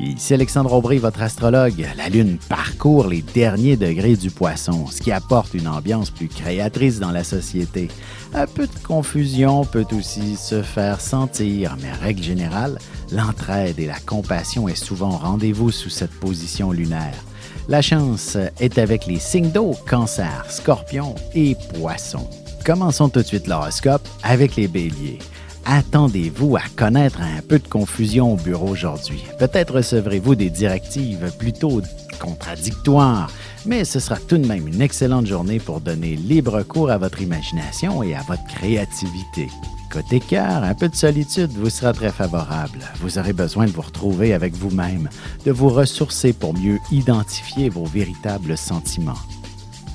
Ici Alexandre Aubry, votre astrologue. La Lune parcourt les derniers degrés du Poisson, ce qui apporte une ambiance plus créatrice dans la société. Un peu de confusion peut aussi se faire sentir, mais en règle générale, l'entraide et la compassion est souvent au rendez-vous sous cette position lunaire. La chance est avec les signes d'eau, Cancer, Scorpion et Poisson. Commençons tout de suite l'horoscope avec les Béliers. Attendez-vous à connaître un peu de confusion au bureau aujourd'hui. Peut-être recevrez-vous des directives plutôt contradictoires, mais ce sera tout de même une excellente journée pour donner libre cours à votre imagination et à votre créativité. Côté cœur, un peu de solitude vous sera très favorable. Vous aurez besoin de vous retrouver avec vous-même, de vous ressourcer pour mieux identifier vos véritables sentiments.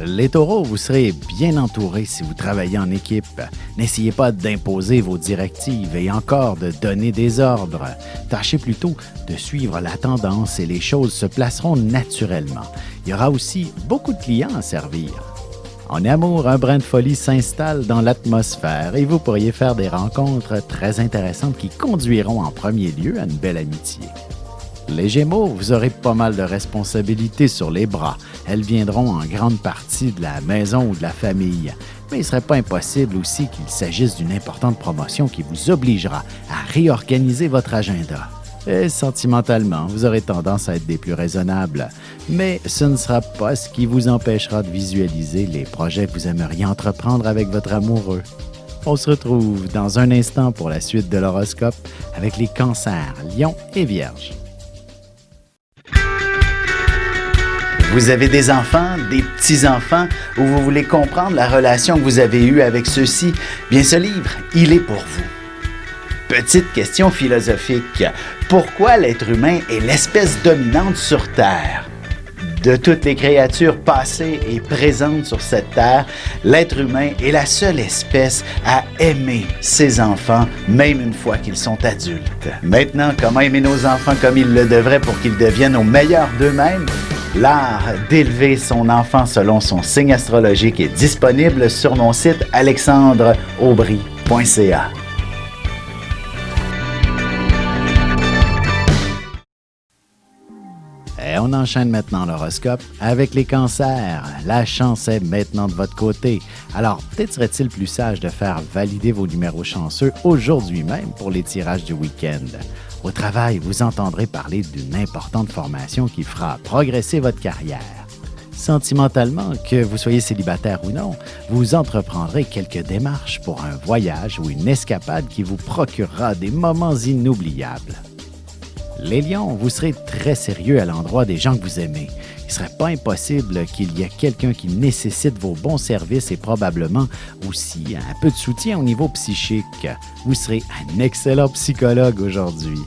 Les taureaux, vous serez bien entourés si vous travaillez en équipe. N'essayez pas d'imposer vos directives et encore de donner des ordres. Tâchez plutôt de suivre la tendance et les choses se placeront naturellement. Il y aura aussi beaucoup de clients à servir. En amour, un brin de folie s'installe dans l'atmosphère et vous pourriez faire des rencontres très intéressantes qui conduiront en premier lieu à une belle amitié. Les Gémeaux, vous aurez pas mal de responsabilités sur les bras. Elles viendront en grande partie de la maison ou de la famille. Mais il ne serait pas impossible aussi qu'il s'agisse d'une importante promotion qui vous obligera à réorganiser votre agenda. Et sentimentalement, vous aurez tendance à être des plus raisonnables. Mais ce ne sera pas ce qui vous empêchera de visualiser les projets que vous aimeriez entreprendre avec votre amoureux. On se retrouve dans un instant pour la suite de l'horoscope avec les Cancers, Lions et Vierges. Vous avez des enfants, des petits-enfants, ou vous voulez comprendre la relation que vous avez eue avec ceux-ci? Bien, ce livre, il est pour vous. Petite question philosophique. Pourquoi l'être humain est l'espèce dominante sur Terre? De toutes les créatures passées et présentes sur cette terre, l'être humain est la seule espèce à aimer ses enfants, même une fois qu'ils sont adultes. Maintenant, comment aimer nos enfants comme ils le devraient pour qu'ils deviennent au meilleur d'eux-mêmes? L'art d'élever son enfant selon son signe astrologique est disponible sur mon site alexandreaubry.ca. Et on enchaîne maintenant l'horoscope avec les Cancers. La chance est maintenant de votre côté. Alors, peut-être serait-il plus sage de faire valider vos numéros chanceux aujourd'hui même pour les tirages du week-end. Au travail, vous entendrez parler d'une importante formation qui fera progresser votre carrière. Sentimentalement, que vous soyez célibataire ou non, vous entreprendrez quelques démarches pour un voyage ou une escapade qui vous procurera des moments inoubliables. Les Lions, vous serez très sérieux à l'endroit des gens que vous aimez. Il ne serait pas impossible qu'il y ait quelqu'un qui nécessite vos bons services et probablement aussi un peu de soutien au niveau psychique. Vous serez un excellent psychologue aujourd'hui.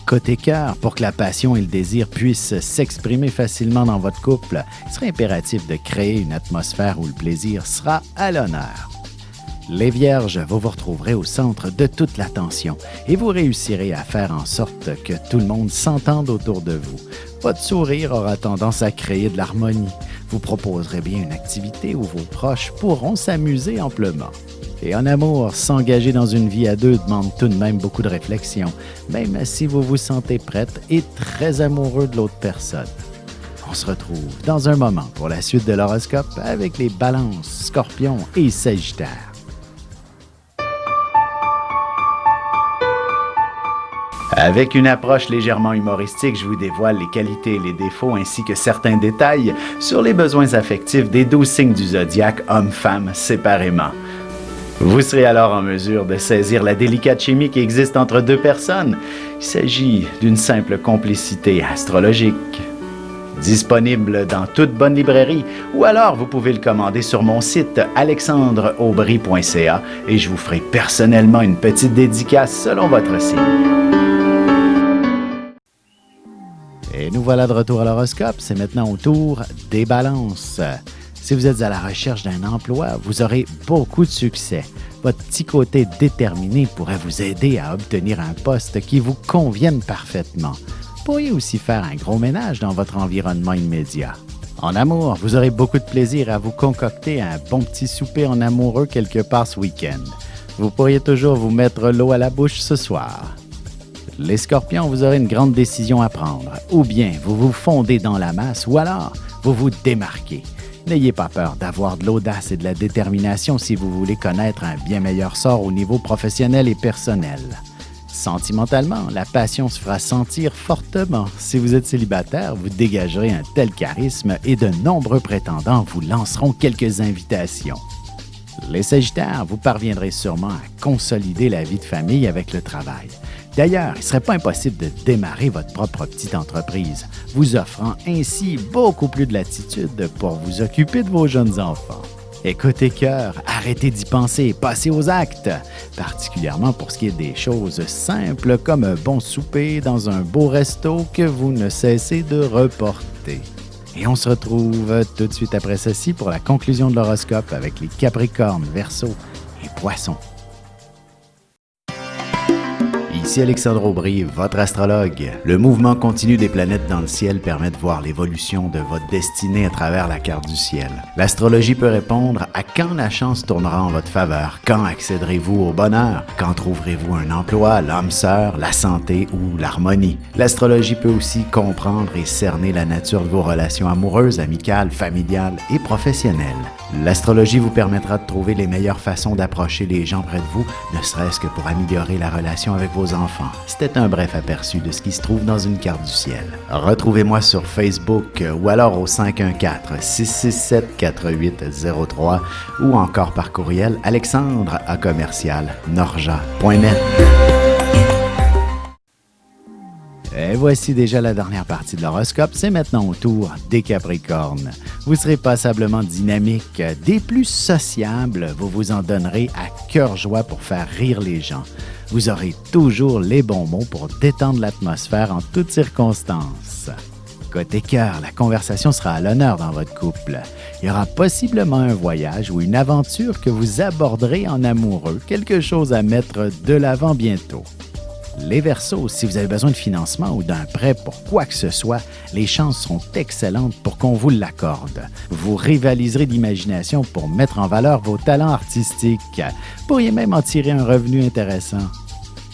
Côté cœur, pour que la passion et le désir puissent s'exprimer facilement dans votre couple, il serait impératif de créer une atmosphère où le plaisir sera à l'honneur. Les Vierges, vous vous retrouverez au centre de toute l'attention et vous réussirez à faire en sorte que tout le monde s'entende autour de vous. Votre sourire aura tendance à créer de l'harmonie. Vous proposerez bien une activité où vos proches pourront s'amuser amplement. Et en amour, s'engager dans une vie à deux demande tout de même beaucoup de réflexion, même si vous vous sentez prête et très amoureux de l'autre personne. On se retrouve dans un moment pour la suite de l'horoscope avec les Balances, Scorpions et Sagittaires. Avec une approche légèrement humoristique, je vous dévoile les qualités et les défauts ainsi que certains détails sur les besoins affectifs des 12 signes du zodiaque, hommes-femmes séparément. Vous serez alors en mesure de saisir la délicate chimie qui existe entre deux personnes. Il s'agit d'une simple complicité astrologique. Disponible dans toute bonne librairie ou alors vous pouvez le commander sur mon site alexandreaubry.ca et je vous ferai personnellement une petite dédicace selon votre signe. Et nous voilà de retour à l'horoscope, c'est maintenant au tour des Balances. Si vous êtes à la recherche d'un emploi, vous aurez beaucoup de succès. Votre petit côté déterminé pourrait vous aider à obtenir un poste qui vous convienne parfaitement. Vous pourriez aussi faire un gros ménage dans votre environnement immédiat. En amour, vous aurez beaucoup de plaisir à vous concocter un bon petit souper en amoureux quelque part ce week-end. Vous pourriez toujours vous mettre l'eau à la bouche ce soir. Les Scorpions, vous aurez une grande décision à prendre. Ou bien vous vous fondez dans la masse, ou alors vous vous démarquez. N'ayez pas peur d'avoir de l'audace et de la détermination si vous voulez connaître un bien meilleur sort au niveau professionnel et personnel. Sentimentalement, la passion se fera sentir fortement. Si vous êtes célibataire, vous dégagerez un tel charisme et de nombreux prétendants vous lanceront quelques invitations. Les Sagittaires, vous parviendrez sûrement à consolider la vie de famille avec le travail. D'ailleurs, il ne serait pas impossible de démarrer votre propre petite entreprise, vous offrant ainsi beaucoup plus de latitude pour vous occuper de vos jeunes enfants. Et côté cœur, arrêtez d'y penser et passez aux actes, particulièrement pour ce qui est des choses simples comme un bon souper dans un beau resto que vous ne cessez de reporter. Et on se retrouve tout de suite après ceci pour la conclusion de l'horoscope avec les Capricornes, Verseaux et Poissons. Ici Alexandre Aubry, votre astrologue. Le mouvement continu des planètes dans le ciel permet de voir l'évolution de votre destinée à travers la carte du ciel. L'astrologie peut répondre à quand la chance tournera en votre faveur, quand accéderez-vous au bonheur, quand trouverez-vous un emploi, l'âme sœur, la santé ou l'harmonie. L'astrologie peut aussi comprendre et cerner la nature de vos relations amoureuses, amicales, familiales et professionnelles. L'astrologie vous permettra de trouver les meilleures façons d'approcher les gens près de vous, ne serait-ce que pour améliorer la relation avec vos enfants. C'était un bref aperçu de ce qui se trouve dans une carte du ciel. Retrouvez-moi sur Facebook ou alors au 514-667-4803 ou encore par courriel alexandre@norja.net. Et voici déjà la dernière partie de l'horoscope, c'est maintenant au tour des Capricornes. Vous serez passablement dynamique, des plus sociables, vous vous en donnerez à cœur joie pour faire rire les gens. Vous aurez toujours les bons mots pour détendre l'atmosphère en toutes circonstances. Côté cœur, la conversation sera à l'honneur dans votre couple. Il y aura possiblement un voyage ou une aventure que vous aborderez en amoureux, quelque chose à mettre de l'avant bientôt. Les Verseaux, si vous avez besoin de financement ou d'un prêt pour quoi que ce soit, les chances sont excellentes pour qu'on vous l'accorde. Vous rivaliserez d'imagination pour mettre en valeur vos talents artistiques. Vous pourriez même en tirer un revenu intéressant.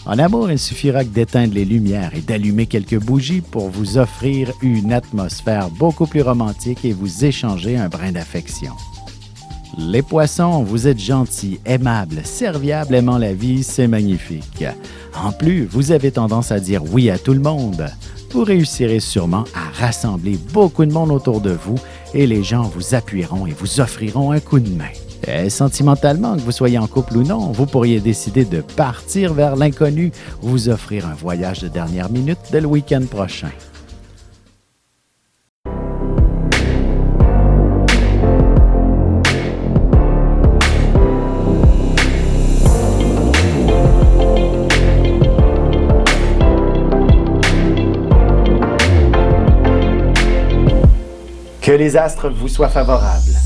En amour, il suffira que d'éteindre les lumières et d'allumer quelques bougies pour vous offrir une atmosphère beaucoup plus romantique et vous échanger un brin d'affection. Les Poissons, vous êtes gentils, aimables, serviables, aimant la vie, c'est magnifique. En plus, vous avez tendance à dire oui à tout le monde. Vous réussirez sûrement à rassembler beaucoup de monde autour de vous et les gens vous appuieront et vous offriront un coup de main. Et sentimentalement, que vous soyez en couple ou non, vous pourriez décider de partir vers l'inconnu ou vous offrir un voyage de dernière minute dès le week-end prochain. Que les astres vous soient favorables.